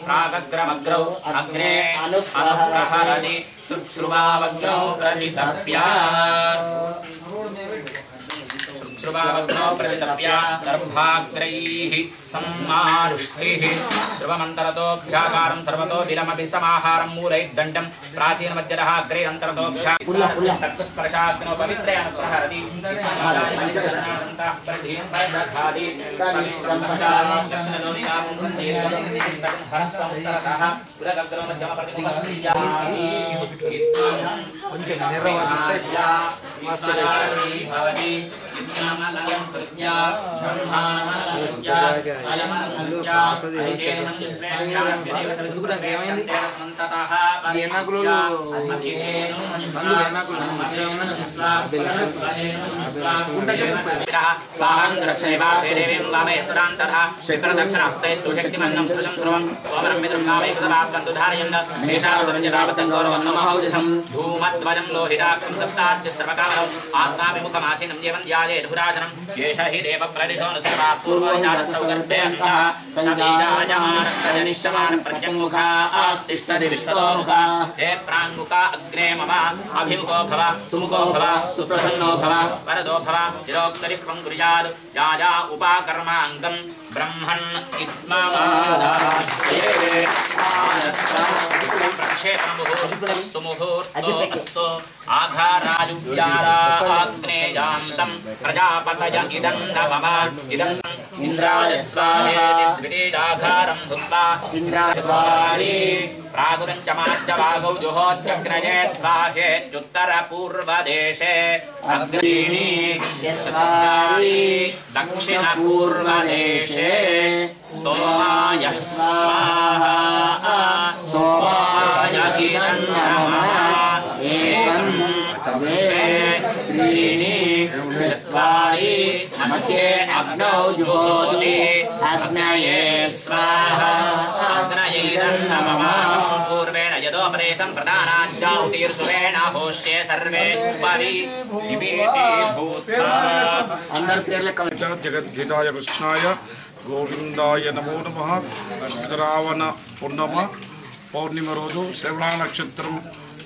प्रागग्रमग्रौ अग्ने अनुप्रहरति सुश्रुवावग्नौ प्रतितप्या श्रुवावग्नौ प्रतितप्या दर्भाग्रैः सम्मारुष्टिः श्रुवमन्तरतोऽभ्याकारं सर्वतो विरमपि समाहारं मूलैर्दण्डं प्राचीनमध्यतः अग्रैरन्तरतोऽभ्याकारं सत्स्पर्शाग्नौ पवित्रयानुप्रहरति धूमद्वयं लोहिताक्षं सप्तार्थ सर्वकामौ आत्माभिमुखमासीनं जीवन ध्याये धुरासनं येष हि देव प्रदिशो न सर्वा पूर्वजातसौगर्भे अन्तः सतीजायमानस्य जनिष्यमान प्रत्यङ्मुखा आस्तिष्ठति विश्वतोमुखा हे प्राङ्मुखा अग्रे मम अभिमुखो भव सुमुखो भव सुप्रसन्नो भव वरदो भव चिरोक्तरिक्वं कुर्यात् याजा उपाकर्माङ्गं ब्रह्मन् इत्मवादास्ते प्रक्षेपमुहूर्तस्तु मुहूर्तोऽस्तु आघाराजुव्याराग्नेयान्तं प्रजापतय इदं न मम इदं इन्द्राय स्वाहेति द्वितीयाघारं भुक्त्वा इन्द्राद्वारी प्रागुपञ्चमाच्चवागौ जुहोत्यग्नये स्वाहेत्युत्तरपूर्वदेशे अग्रीणी चत्वारि दक्षिणपूर्वदेशे सोमाय स्वाहा सोमाय इदं नमः एकं द्वे त्रीणि चत्वारि मध्ये अग्नौ जुहोति अग्नये स्वाहा अग्नये इदं नमः पूर्वेण यदोपदेशं प्रदानाज्जाहुतिर्सुवेण होष्ये सर्वे उपवि निपीति भूत्वा जगद्धिताय कृष्णाय गोविंदाय नमो नमः। శ్రావణ పూర్ణమ పౌర్ణిమ రోజు శ్రవణ నక్షత్రం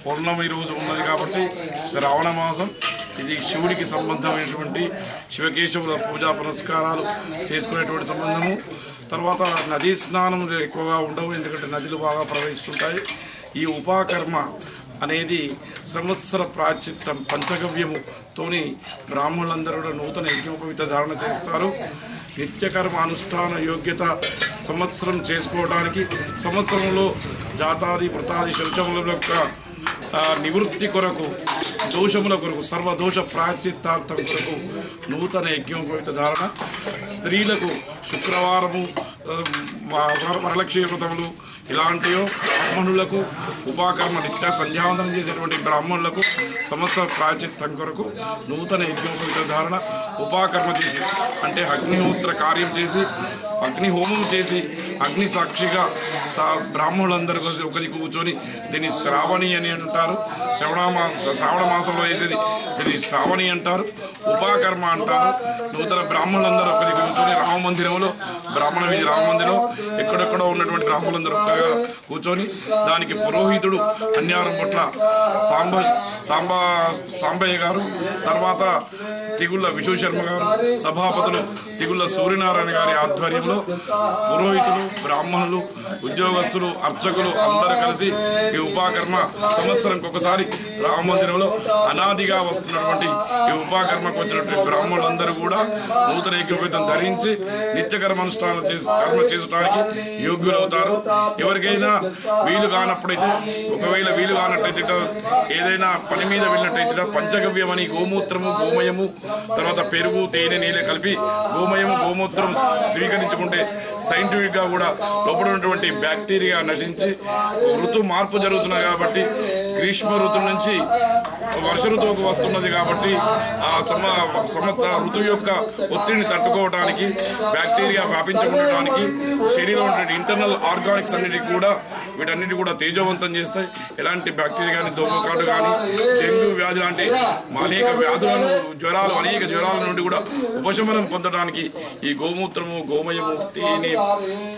పౌర్ణమి రోజు ఉన్నది కాబట్టి శ్రావణ మాసం ఇది శివుడికి సంబంధమైనటువంటి శివకేశవుల పూజా పునస్కారాలు చేసుకునేటువంటి సంబంధము. తర్వాత నదీ స్నానం ఎక్కువగా ఉండవు, ఎందుకంటే నదులు బాగా ప్రవహిస్తుంటాయి. ఈ ఉపాకర్మ అనేది సంవత్సర ప్రాచిత్తం పంచగవ్యముతోని బ్రాహ్మణులందరూ కూడా నూతన యజ్ఞోపవిత ధారణ చేస్తారు. నిత్యకర్మ అనుష్ఠాన యోగ్యత సంవత్సరం చేసుకోవడానికి సంవత్సరంలో జాతాది వృతాది శౌచముల యొక్క నివృత్తి కొరకు దోషముల కొరకు సర్వదోష ప్రాచిత్తార్థం కొరకు నూతన యజ్ఞోపవిత ధారణ. స్త్రీలకు శుక్రవారము వరలక్ష్మి వ్రతములు ఇలాంటివో బ్రాహ్మణులకు ఉపాకర్మ నిత్య సంధ్యావందనం చేసేటువంటి బ్రాహ్మణులకు సంవత్సర ప్రాచిత్తం కొరకు నూతన యజ్ఞోపవిత ధారణ ఉపాకర్మ చేసి అంటే అగ్నిహోత్ర కార్యం చేసి అగ్నిహోమం చేసి అగ్ని సాక్షిగా బ్రాహ్మణులందరూ కలిసి ఒకది కూర్చొని దీన్ని శ్రావణి అని అంటారు. శ్రావణ మాసంలో వేసేది దీన్ని శ్రావణి అంటారు, ఉపాకర్మ అంటారు. నూతన బ్రాహ్మణులందరూ ఒకది కూర్చొని రామమందిరంలో బ్రాహ్మణ వీధి రామమందిరం ఎక్కడెక్కడో ఉన్నటువంటి బ్రాహ్మణులందరూ ఒక్కగా కూర్చొని దానికి పురోహితుడు అన్యారం పట్ల సాంబయ్య గారు, తర్వాత తిగుళ్ళ విశ్వశర్మ గారు, సభాపతులు తిగుళ్ళ సూర్యనారాయణ గారి ఆధ్వర్యంలో పురోహితులు బ్రాహ్మణులు ఉద్యోగస్తులు అర్చకులు అందరూ కలిసి ఈ ఉపాకర్మ సంవత్సరంకి ఒకసారి రామమందిరంలో అనాదిగా వస్తున్నటువంటి ఈ ఉపాకర్మకు వచ్చినటువంటి బ్రాహ్మణులందరూ కూడా నూతన యజ్ఞోపేతం ధరించి నిత్యకర్మ అనుష్ఠానం కర్మ చేసుకోవడానికి యోగ్యులవుతారు. ఎవరికైనా వీలు కానప్పుడైతే ఒకవేళ వీలు కానట్టయితే ఏదైనా పని మీద వెళ్ళినట్టయితే పంచగవ్యం అని గోమూత్రము గోమయము తర్వాత పెరుగు తేనె నీళ్ళ కలిపి గోమయము గోమూత్రం స్వీకరించుకుంటే సైంటిఫిక్గా కూడా కూడా లోపల ఉన్నటువంటి బ్యాక్టీరియా నశించి ఋతు మార్పు జరుగుతున్నది కాబట్టి గ్రీష్మ ఋతువు నుంచి వర్ష ఋతువుకు వస్తున్నది కాబట్టి ఆ సంవత్సర ఋతువు యొక్క ఒత్తిడిని తట్టుకోవడానికి బ్యాక్టీరియా వ్యాపించకుండటానికి శరీరంలో ఉన్నటువంటి ఇంటర్నల్ ఆర్గానిక్స్ అన్నిటికీ కూడా వీటన్నిటి కూడా తేజవంతం చేస్తాయి. ఎలాంటి బ్యాక్టీరియా కానీ దోమకాటు కానీ డెంగ్యూ వ్యాధి లాంటి అనేక వ్యాధులను అనేక జ్వరాల నుండి కూడా ఉపశమనం పొందడానికి ఈ గోమూత్రము గోమయము తేనె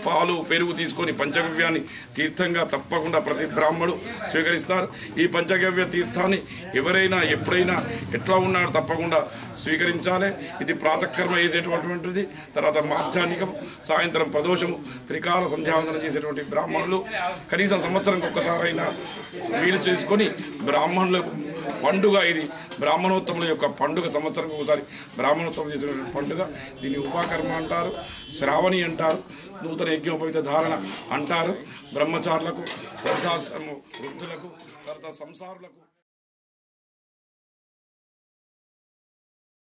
పాలు పెరుగు తీసుకొని పంచగవ్యాన్ని తీర్థంగా తప్పకుండా ప్రతి బ్రాహ్మడు స్వీకరిస్తారు. ఈ పంచగవ్య తీర్థాన్ని ఎవరైనా ఎప్పుడైనా ఎట్లా ఉన్నాడో తప్పకుండా స్వీకరించాలి. ఇది ప్రాతఃకర్మ చేసేటువంటిది, తర్వాత మాధ్యాహ్నికం, సాయంత్రం ప్రదోషము, త్రికాల సంధ్యావందనం చేసేటువంటి బ్రాహ్మణులు కనీసం సంవత్సరానికి ఒక్కసారైనా వీలు చేసుకొని బ్రాహ్మణులకు పండుగ ఇది. బ్రాహ్మణోత్తముల యొక్క పండుగ సంవత్సరానికి ఒకసారి బ్రాహ్మణోత్తమం చేసినటువంటి పండుగ. దీన్ని ఉపాకర్మ అంటారు, శ్రావణి అంటారు, నూతన యజ్ఞోపవిత ధారణ అంటారు. బ్రహ్మచారులకు, వృద్ధాశ్రమ వృద్ధులకు, తర్వాత సంసారులకు